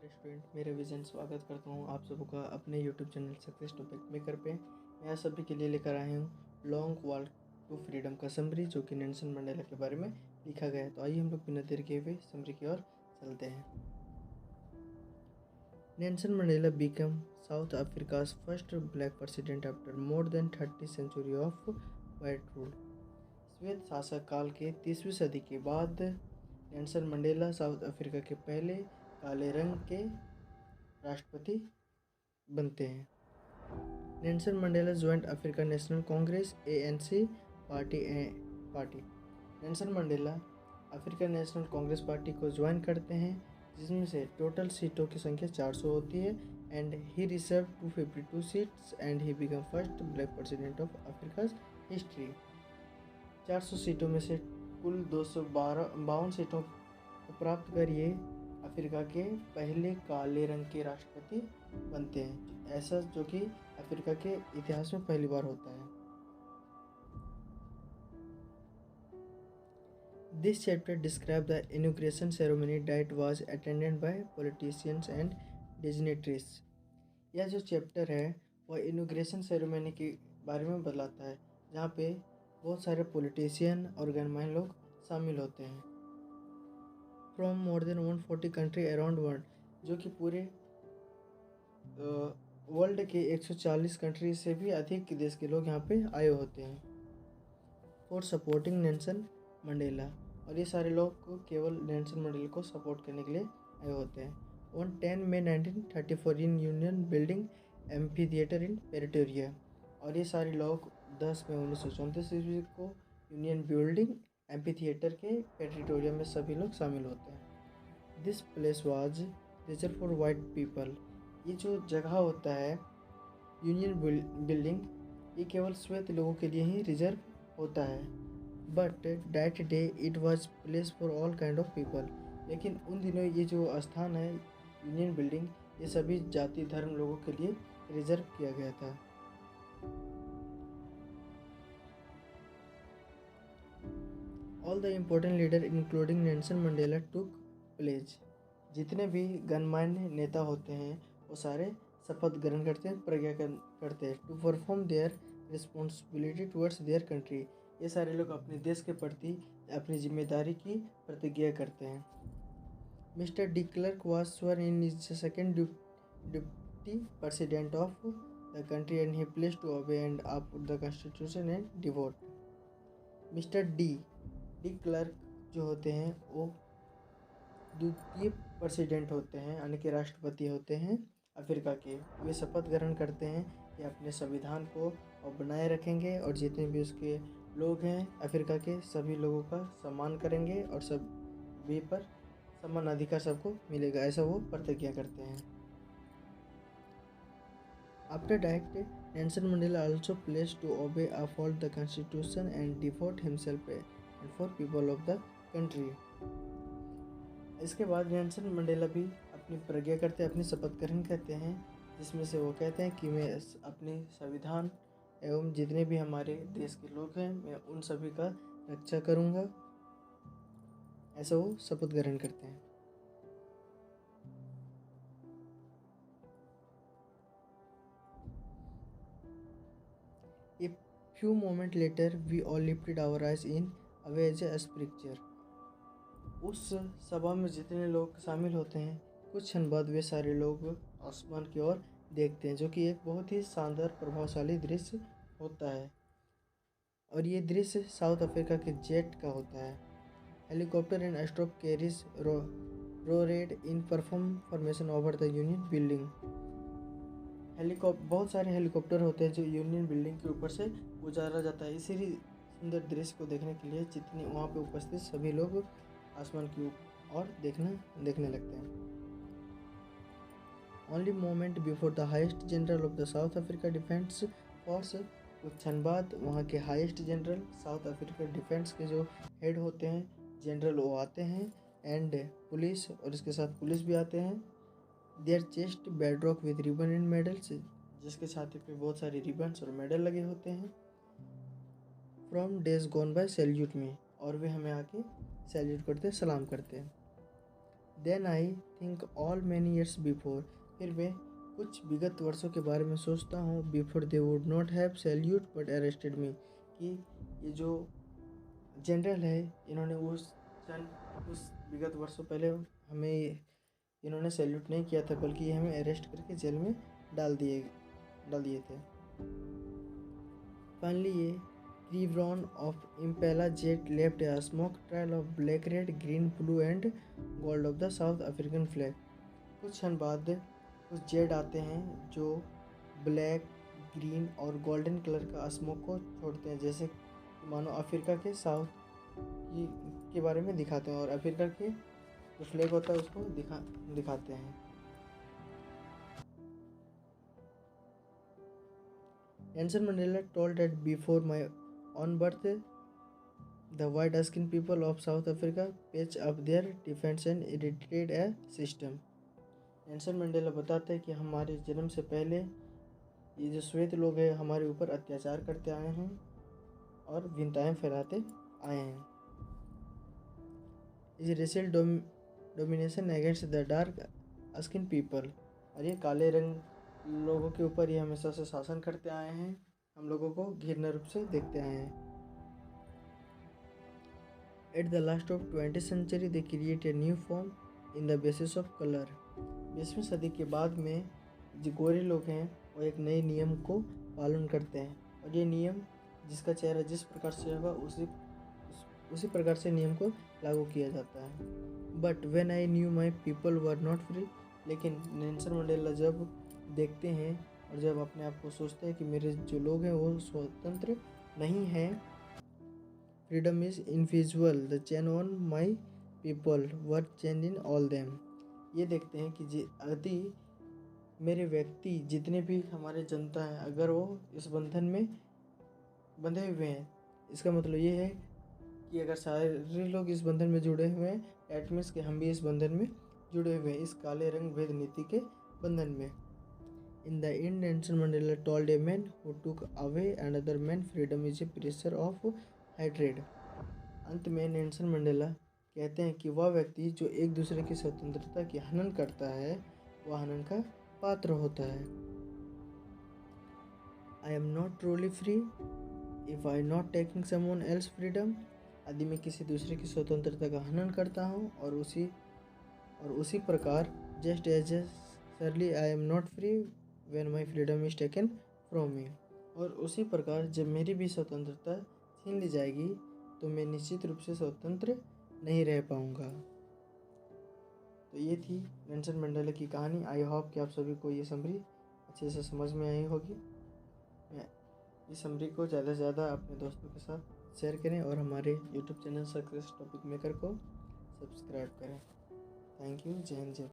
Student, मेरा vision स्वागत करता हूँ आप सबका अपने YouTube channel success topic maker पे। मैं आप सभी के लिए लेकर आया हूँ लॉन्ग वॉक टू फ्रीडम का समरी, जो कि नेल्सन मंडेला के बारे में लिखा गया है। तो आइए हम लोग बिना देर किए हुए समरी की ओर चलते हैं। Nelson Mandela become South Africa's first black president after more than 30 century of white rule. श्वेत शासक काल के 30वीं सदी के बाद नेल्सन मंडेला साउथ अफ्रीका के पहले काले रंग के राष्ट्रपति बनते हैं। Nelson Mandela joint Africa national Congress ANC party. Nelson Mandela African national Congress party को ज्वाइन करते हैं, जिसमें से टोटल सीटों की संख्या 400 होती है and he received 252 seats and he become first black president of Africa's history. 400 सीटों में से कुल 252 सीटों को प्राप्त कर ये अफ्रीका के पहले काले रंग के राष्ट्रपति बनते हैं, ऐसा जो कि अफ्रीका के इतिहास में पहली बार होता है। This chapter describes the inauguration ceremony that was attended by politicians and dignitaries. यह जो चैप्टर है वह इनॉग्रेशन सेरेमनी के बारे में बताता है, जहाँ पे बहुत सारे पॉलिटिशियन और गणमान्य लोग शामिल होते हैं। From more than 140 country around world, जो कि पूरे वर्ल्ड के 140 कंट्री से भी अधिक देश के लोग यहाँ पे आए होते हैं फॉर सपोर्टिंग नेल्सन मंडेला। और ये सारे लोग केवल नेल्सन मंडेला को सपोर्ट करने के लिए आए होते हैं। On 10 May 1934 in Union Building amphitheatre in Pretoria. और ये सारे लोग 10 मई 1934 ईस्वी को यूनियन बिल्डिंग एम्फी थिएटर के प्रेटोरिया में सभी लोग शामिल होते हैं। This place was reserve for white people. ये जो जगह होता है यूनियन बिल्डिंग, ये केवल श्वेत लोगों के लिए ही रिजर्व होता है। But that day it was place for all kind of people. लेकिन उन दिनों ये जो स्थान है यूनियन बिल्डिंग, ये सभी जाति धर्म लोगों के लिए रिजर्व किया गया था। All the important leader including Nelson Mandela took pledge. जितने भी गणमान्य नेता होते हैं वो सारे शपथ ग्रहण करते हैं, प्रज्ञा करते हैं to perform their responsibility towards their country. ये सारे लोग अपने देश के प्रति अपनी जिम्मेदारी की प्रतिज्ञा करते हैं। Mister de Klerk was sworn in as second deputy president of the country and he pledged to obey and uphold the constitution and devote. Mister de Klerk जो होते हैं वो द्वितीय प्रेसिडेंट होते हैं, यानी कि राष्ट्रपति होते हैं अफ्रीका के। वे शपथ ग्रहण करते हैं कि अपने संविधान को बनाए रखेंगे और जितने भी उसके लोग हैं अफ्रीका के सभी लोगों का सम्मान करेंगे और सभी पर समान अधिकार सबको मिलेगा, ऐसा वो प्रतिज्ञा करते हैं। After that Nelson Mandela also pledged to obey, uphold the constitution and devote himself and for people of the country. इसके बाद नेल्सन मंडेला भी अपनी प्रज्ञा करते हैं, अपनी शपथ ग्रहण करते हैं, जिसमें से वो कहते हैं कि मैं अपने संविधान एवं जितने भी हमारे देश के लोग हैं मैं उन सभी का रक्षा करूंगा, ऐसा वो शपथ ग्रहण करते हैं। A few moments later we all lifted our eyes in awe as a picture. उस सभा में जितने लोग शामिल होते हैं कुछ क्षण बाद वे सारे लोग आसमान की ओर देखते हैं, जो कि एक बहुत ही शानदार प्रभावशाली दृश्य होता है। और ये दृश्य साउथ अफ्रीका के जेट का होता है। हेलीकॉप्टर एंड एस्ट्रोप carries roared in perform formation over the Union building. बहुत सारे हेलीकॉप्टर होते हैं जो यूनियन बिल्डिंग के ऊपर से गुजारा जाता है। इसी सुंदर दृश्य को देखने के लिए जितने वहाँ पे उपस्थित सभी लोग आसमान की ओर देखने लगते हैं। Only moment before the highest general of the south Africa defence force. कुछ क्षण बाद वहाँ के highest general south Africa defence के जो हेड होते हैं जनरल वो आते हैं एंड पुलिस, और इसके साथ पुलिस भी आते हैं। Their chest bedecked with ribbon and medals, जिसके छाती पे बहुत सारे रिबन्स और मेडल लगे होते हैं। From days gone by salute me, और वे हमें आके सैल्यूट करते हैं, सलाम करते हैं। Then I think all many years before, फिर मैं कुछ विगत वर्षों के बारे में सोचता हूँ, before they would not have salute but arrested me, कि ये जो जनरल है इन्होंने उस विगत वर्षों पहले हमें इन्होंने सैल्यूट नहीं किया था, बल्कि ये हमें अरेस्ट करके जेल में डाल दिए थे। फाइनली ये chevron of Impala jet left a smoke trail of black, red, green, blue and gold of the South African flag। कुछ क्षण बाद कुछ जेट आते हैं जो ब्लैक, ग्रीन और गोल्डन कलर का स्मोक को छोड़ते हैं, जैसे मानो अफ्रीका के साउथ के बारे में दिखाते हैं, और अफ्रीका के जो फ्लैग होता है उसको दिखाते हैं। Nelson Mandela told that before my own birth, the white-skinned people of South Africa patched up their defense and erected a system। Nelson Mandela बताते हैं कि हमारे जन्म से पहले ये जो श्वेत लोग हैं हमारे ऊपर अत्याचार करते आए हैं और भिन्नताएं फैलाते आए हैं। Is racial domination against the dark skin people, और ये काले रंग लोगों के ऊपर ये हमेशा से शासन करते आए हैं, हम लोगों को घृणा रूप से देखते आए हैं। At the last of 20th century they create a new form in the basis of colour. 20वीं सदी के बाद में जो गोरे लोग हैं वो एक नए नियम को पालन करते हैं, और ये नियम जिसका चेहरा जिस प्रकार से होगा उसी प्रकार से नियम को लागू किया जाता है। But when I knew my people were not free, लेकिन नेल्सन मंडेला जब देखते हैं और जब अपने आप को सोचते हैं कि मेरे जो लोग हैं वो स्वतंत्र नहीं हैं, freedom is indivisible, the chain on my people were chain in all them. ये देखते हैं कि यदि मेरे व्यक्ति जितने भी हमारे जनता हैं अगर वो इस बंधन में बंधे हुए हैं, इसका मतलब ये है कि अगर सारे लोग इस बंधन में जुड़े हुए हैं, एट मीन्स कि हम भी इस बंधन में जुड़े हुए हैं, इस काले रंग भेद नीति के बंधन में। In the end Nelson Mandela told a man who took away another man freedom is a prisoner of hatred. अंत में नेल्सन मंडेला कहते हैं कि वह व्यक्ति जो एक दूसरे की स्वतंत्रता की हनन करता है वह हनन का पात्र होता है। I am not truly free if I not taking someone else freedom. यदि मैं किसी दूसरे की स्वतंत्रता का हनन करता हूँ और उसी प्रकार जस्ट एज सरली I am not free when my freedom is taken from me, और उसी प्रकार जब मेरी भी स्वतंत्रता छीन ली जाएगी तो मैं निश्चित रूप से स्वतंत्र नहीं रह पाऊँगा। तो ये थी नेल्सन मंडेला की कहानी। आई होप कि आप सभी को ये समरी अच्छे से समझ में आई होगी। मैं इस समरी को ज़्यादा से ज़्यादा अपने दोस्तों के साथ शेयर करें और हमारे YouTube channel success topic maker को सब्सक्राइब करें। Thank you. जय हिंद।